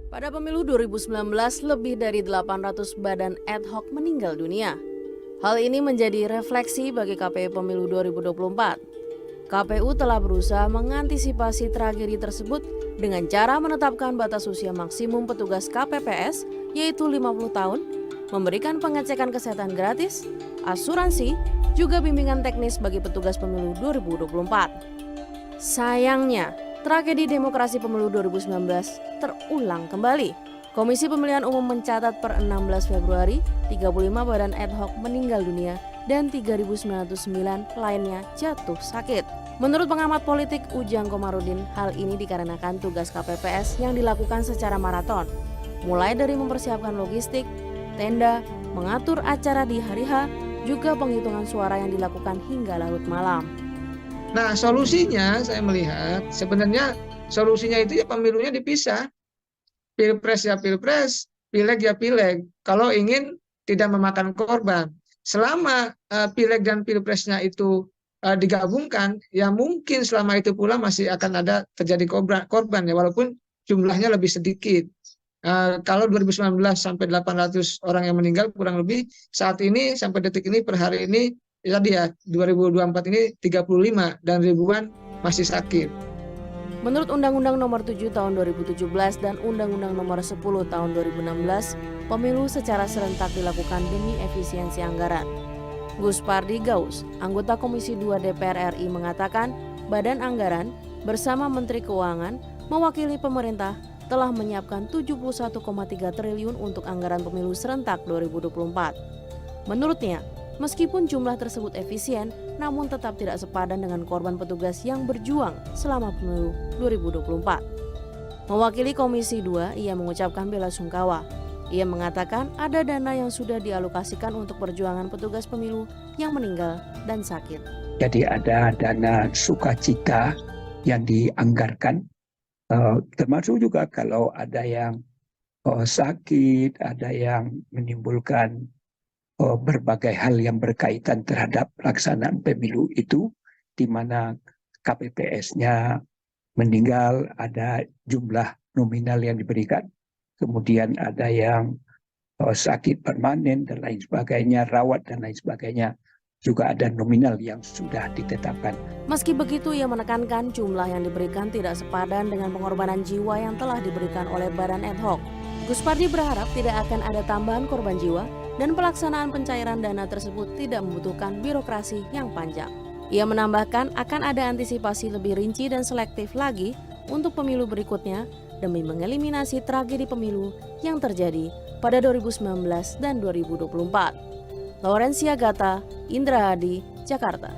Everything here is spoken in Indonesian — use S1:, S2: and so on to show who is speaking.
S1: Pada pemilu 2019, lebih dari 800 badan ad hoc meninggal dunia. Hal ini menjadi refleksi bagi KPU Pemilu 2024. KPU telah berusaha mengantisipasi tragedi tersebut dengan cara menetapkan batas usia maksimum petugas KPPS, yaitu 50 tahun, memberikan pengecekan kesehatan gratis, asuransi, juga bimbingan teknis bagi petugas pemilu 2024. Sayangnya, tragedi demokrasi pemilu 2019 terulang kembali. Komisi Pemilihan Umum mencatat per 16 Februari, 35 badan ad hoc meninggal dunia dan 3.909 lainnya jatuh sakit. Menurut pengamat politik Ujang Komarudin, hal ini dikarenakan tugas KPPS yang dilakukan secara maraton, mulai dari mempersiapkan logistik, tenda, mengatur acara di hari H, juga penghitungan suara yang dilakukan hingga larut malam.
S2: Nah, solusinya saya melihat sebenarnya solusinya itu ya pemilunya dipisah. Pilpres ya pilpres, pileg ya pileg. Kalau ingin tidak memakan korban. Selama pileg dan pilpresnya itu digabungkan, ya mungkin selama itu pula masih akan ada terjadi korban ya, walaupun jumlahnya lebih sedikit. Kalau 2019 sampai 800 orang yang meninggal kurang lebih, saat ini sampai detik ini per hari ini tadi ya 2024 ini 35 dan ribuan masih sakit.
S1: Menurut Undang-Undang Nomor 7 Tahun 2017 dan Undang-Undang Nomor 10 Tahun 2016, pemilu secara serentak dilakukan demi efisiensi anggaran. Gus Pardi Gaus, anggota Komisi 2 DPR RI mengatakan, Badan Anggaran bersama Menteri Keuangan mewakili pemerintah telah menyiapkan 71,3 triliun untuk anggaran pemilu serentak 2024. Menurutnya, meskipun jumlah tersebut efisien, namun tetap tidak sepadan dengan korban petugas yang berjuang selama pemilu 2024. Mewakili Komisi 2, ia mengucapkan bela sungkawa. Ia mengatakan ada dana yang sudah dialokasikan untuk perjuangan petugas pemilu yang meninggal dan sakit.
S3: Jadi ada dana sukacita yang dianggarkan, termasuk juga kalau ada yang sakit, ada yang menimbulkan berbagai hal yang berkaitan terhadap pelaksanaan pemilu itu, di mana KPPS-nya meninggal, ada jumlah nominal yang diberikan, kemudian ada yang sakit permanen dan lain sebagainya, rawat dan lain sebagainya, juga ada nominal yang sudah ditetapkan.
S1: Meski begitu, ia menekankan jumlah yang diberikan tidak sepadan dengan pengorbanan jiwa yang telah diberikan oleh badan ad hoc. Gus Pardi berharap tidak akan ada tambahan korban jiwa dan pelaksanaan pencairan dana tersebut tidak membutuhkan birokrasi yang panjang. Ia menambahkan akan ada antisipasi lebih rinci dan selektif lagi untuk pemilu berikutnya demi mengeliminasi tragedi pemilu yang terjadi pada 2019 dan 2024. Laurencia Gata, Indra Hadi, Jakarta.